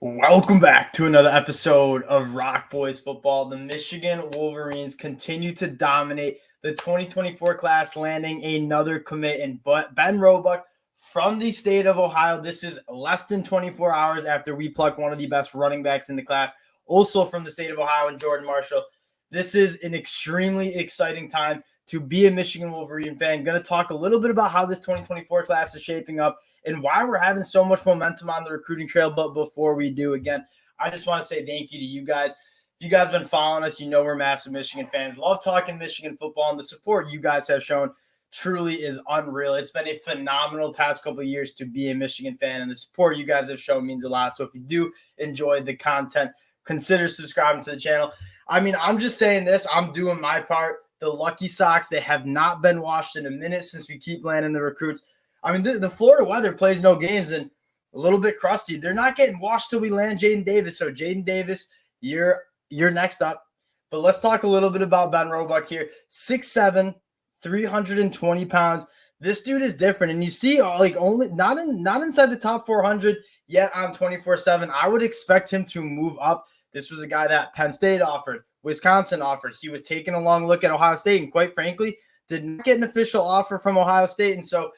Welcome back to another episode of Rock Boys Football. The Michigan Wolverines continue to dominate the 2024 class, landing another commit in Ben Roebuck from the state of Ohio. This is less than 24 hours after we pluck one of the best running backs in the class, also from the state of Ohio, and Jordan Marshall. This is an extremely exciting time to be a Michigan Wolverine fan. Going to talk a little bit about how this 2024 class is shaping up and why we're having so much momentum on the recruiting trail. But before we do, again, I just want to say thank you to you guys. If you guys have been following us, you know we're massive Michigan fans. Love talking Michigan football, and the support you guys have shown truly is unreal. It's been a phenomenal past couple of years to be a Michigan fan, and the support you guys have shown means a lot. So if you do enjoy the content, consider subscribing to the channel. I mean, I'm just saying this. I'm doing my part. The Lucky Sox, they have not been washed in a minute since we keep landing the recruits. I mean, the Florida weather plays no games and a little bit crusty. They're not getting washed till we land Jaden Davis. So, Jaden Davis, you're next up. But let's talk a little bit about Ben Roebuck here. 6'7", 320 pounds. This dude is different. And you see, like, only not inside the top 400 yet on 24/7. I would expect him to move up. This was a guy that Penn State offered, Wisconsin offered. He was taking a long look at Ohio State and, quite frankly, did not get an official offer from Ohio State. And so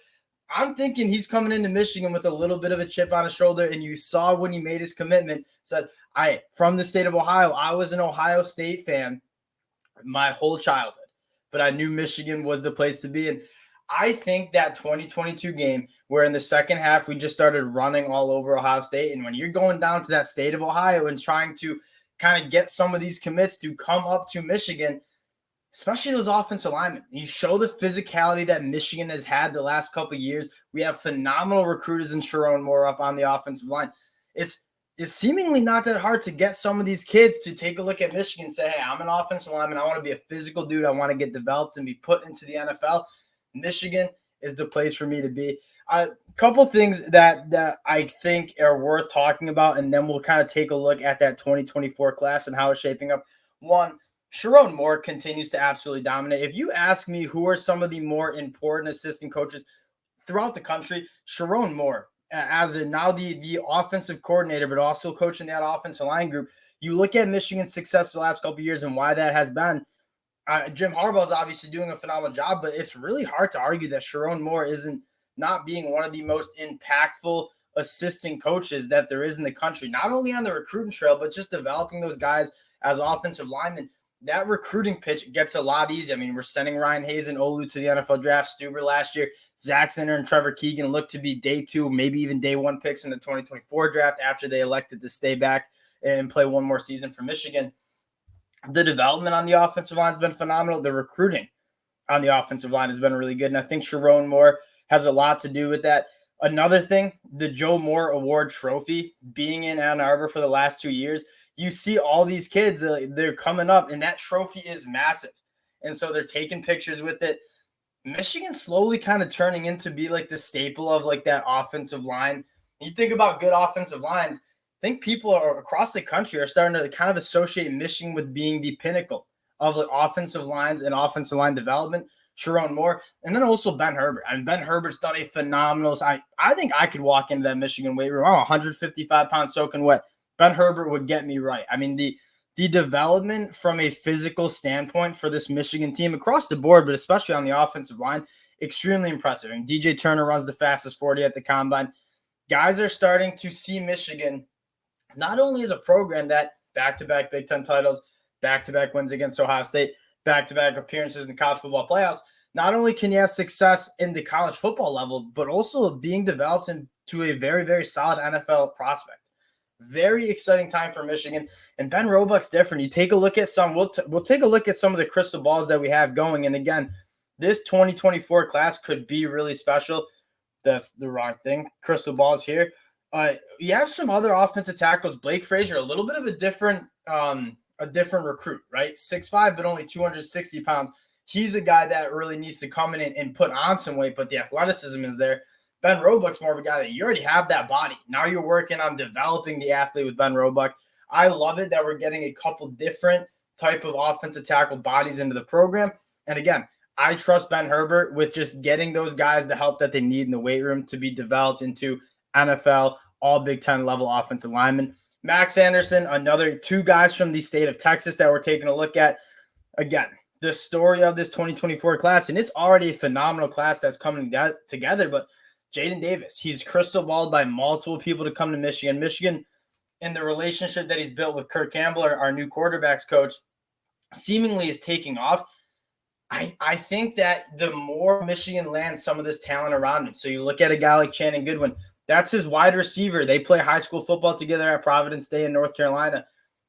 I'm thinking he's coming into Michigan with a little bit of a chip on his shoulder. And you saw when he made his commitment, said, from the state of Ohio, I was an Ohio State fan my whole childhood, but I knew Michigan was the place to be. And I think that 2022 game where in the second half we just started running all over Ohio State, and when you're going down to that state of Ohio and trying to kind of get some of these commits to come up to Michigan, especially those offensive linemen, you show the physicality that Michigan has had the last couple of years. We have phenomenal recruiters in Sharon Moore up on the offensive line. It's seemingly not that hard to get some of these kids to take a look at Michigan and say, hey, I'm an offensive lineman. I want to be a physical dude. I want to get developed and be put into the NFL. Michigan is the place for me to be. A couple things that I think are worth talking about, and then we'll kind of take a look at that 2024 class and how it's shaping up. One, Sharon Moore continues to absolutely dominate. If you ask me who are some of the more important assistant coaches throughout the country, Sharon Moore, as now the offensive coordinator, but also coaching that offensive line group. You look at Michigan's success the last couple of years and why that has been. Jim Harbaugh is obviously doing a phenomenal job, but it's really hard to argue that Sharon Moore isn't not being one of the most impactful assistant coaches that there is in the country, not only on the recruiting trail, but just developing those guys as offensive linemen. That recruiting pitch gets a lot easier. I mean, we're sending Ryan Hayes and Olu to the NFL draft. Stuber last year. Zach Center and Trevor Keegan look to be day 2, maybe even day 1 picks in the 2024 draft after they elected to stay back and play one more season for Michigan. The development on the offensive line has been phenomenal. The recruiting on the offensive line has been really good. And I think Sharon Moore has a lot to do with that. Another thing, the Joe Moore Award Trophy being in Ann Arbor for the last 2 years, you see all these kids, they're coming up, and that trophy is massive. And so they're taking pictures with it. Michigan's slowly kind of turning into be like the staple of like that offensive line. You think about good offensive lines, I think people across the country are starting to kind of associate Michigan with being the pinnacle of the offensive lines and offensive line development. Sharon Moore, and then also Ben Herbert. I mean, Ben Herbert's done a phenomenal. I think I could walk into that Michigan weight room. I'm 155 pounds soaking wet. Ben Herbert would get me right. I mean, the development from a physical standpoint for this Michigan team across the board, but especially on the offensive line, extremely impressive. And DJ Turner runs the fastest 40 at the combine. Guys are starting to see Michigan not only as a program that back-to-back Big Ten titles, back-to-back wins against Ohio State, back-to-back appearances in the college football playoffs. Not only can you have success in the college football level, but also being developed into a very, very solid NFL prospect. Very exciting time for Michigan. And Ben Roebuck's different. You take a look at some, we'll take a look at some of the crystal balls that we have going. And again, this 2024 class could be really special. That's the wrong thing. Crystal balls here. You have some other offensive tackles. Blake Frazier, a little bit of a different recruit, right? 6'5", but only 260 pounds. He's a guy that really needs to come in and put on some weight, but the athleticism is there. Ben Roebuck's more of a guy that you already have that body. Now you're working on developing the athlete with Ben Roebuck. I love it that we're getting a couple different type of offensive tackle bodies into the program. And again, I trust Ben Herbert with just getting those guys the help that they need in the weight room to be developed into NFL, all Big Ten level offensive linemen. Max Anderson, another two guys from the state of Texas that we're taking a look at. Again, the story of this 2024 class, and it's already a phenomenal class that's coming together, but Jaden Davis, he's crystal balled by multiple people to come to Michigan. Michigan, and the relationship that he's built with Kirk Campbell, our new quarterbacks coach, seemingly is taking off. I think that the more Michigan lands some of this talent around it, so you look at a guy like Channing Goodwin, that's his wide receiver. They play high school football together at Providence Day in North Carolina.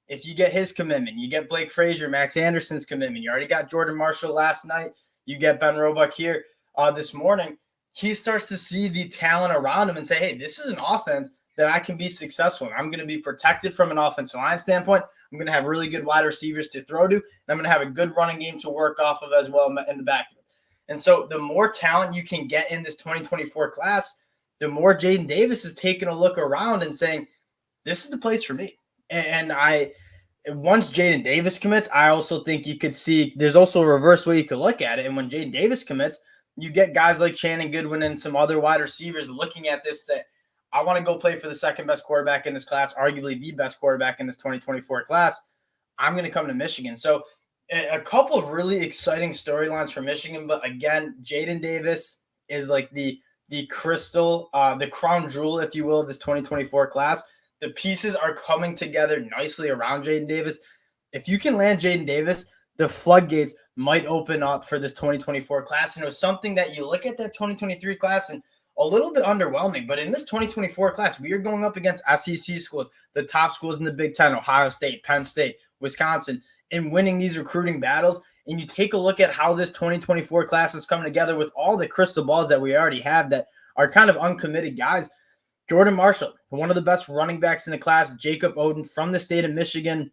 If you get his commitment, you get Blake Frazier, Max Anderson's commitment. You already got Jordan Marshall last night. You get Ben Roebuck here this morning. He starts to see the talent around him and say, hey, this is an offense that I can be successful in. I'm going to be protected from an offensive line standpoint. I'm going to have really good wide receivers to throw to, and I'm going to have a good running game to work off of as well in the backfield. And so the more talent you can get in this 2024 class, the more Jaden Davis is taking a look around and saying, this is the place for me. And once Jaden Davis commits, I also think you could see there's also a reverse way you could look at it. And when Jaden Davis commits, you get guys like Channing Goodwin and some other wide receivers looking at this, say, I want to go play for the second best quarterback in this class, arguably the best quarterback in this 2024 class. I'm going to come to Michigan. So a couple of really exciting storylines for Michigan. But again, Jaden Davis is like the crystal, the crown jewel, if you will, of this 2024 class. The pieces are coming together nicely around Jaden Davis. If you can land Jaden Davis, the floodgates might open up for this 2024 class. And it was something that you look at that 2023 class and a little bit underwhelming. But in this 2024 class, we are going up against SEC schools, the top schools in the Big Ten, Ohio State, Penn State, Wisconsin, and winning these recruiting battles. And you take a look at how this 2024 class is coming together with all the crystal balls that we already have that are kind of uncommitted guys. Jordan Marshall, one of the best running backs in the class, Jacob Oden from the state of Michigan,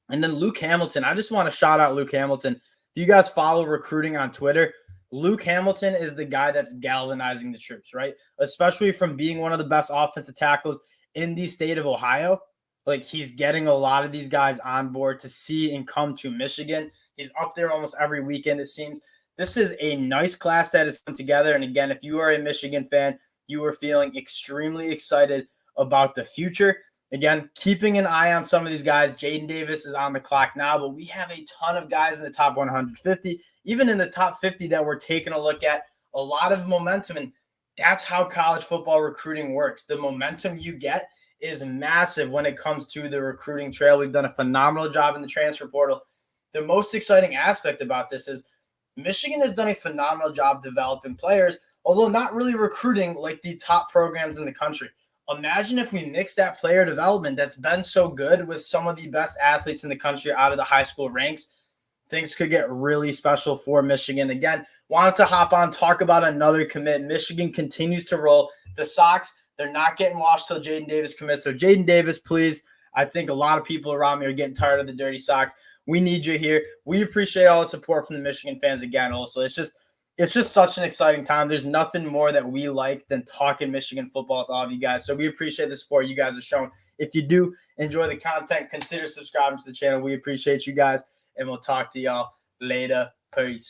and then Luke Hamilton. I just want to shout out Luke Hamilton. If you guys follow recruiting on Twitter, Luke Hamilton is the guy that's galvanizing the troops, right? Especially from being one of the best offensive tackles in the state of Ohio. Like, he's getting a lot of these guys on board to see and come to Michigan. He's up there almost every weekend, it seems. This is a nice class that has come together. And again, if you are a Michigan fan, you are feeling extremely excited about the future. Again, keeping an eye on some of these guys. Jaden Davis is on the clock now, but we have a ton of guys in the top 150, even in the top 50 that we're taking a look at. A lot of momentum, and that's how college football recruiting works. The momentum you get is massive when it comes to the recruiting trail. We've done a phenomenal job in the transfer portal. The most exciting aspect about this is Michigan has done a phenomenal job developing players, although not really recruiting like the top programs in the country. Imagine if we mix that player development that's been so good with some of the best athletes in the country out of the high school ranks. Things could get really special for Michigan. Again, wanted to hop on, talk about another commit. Michigan continues to roll. The Sox, they're not getting washed till Jaden Davis commits. So Jaden Davis, please. I think a lot of people around me are getting tired of the Dirty Sox. We need you here. We appreciate all the support from the Michigan fans again. Also, it's just such an exciting time. There's nothing more that we like than talking Michigan football with all of you guys. So we appreciate the support you guys are showing. If you do enjoy the content, consider subscribing to the channel. We appreciate you guys, and we'll talk to y'all later. Peace.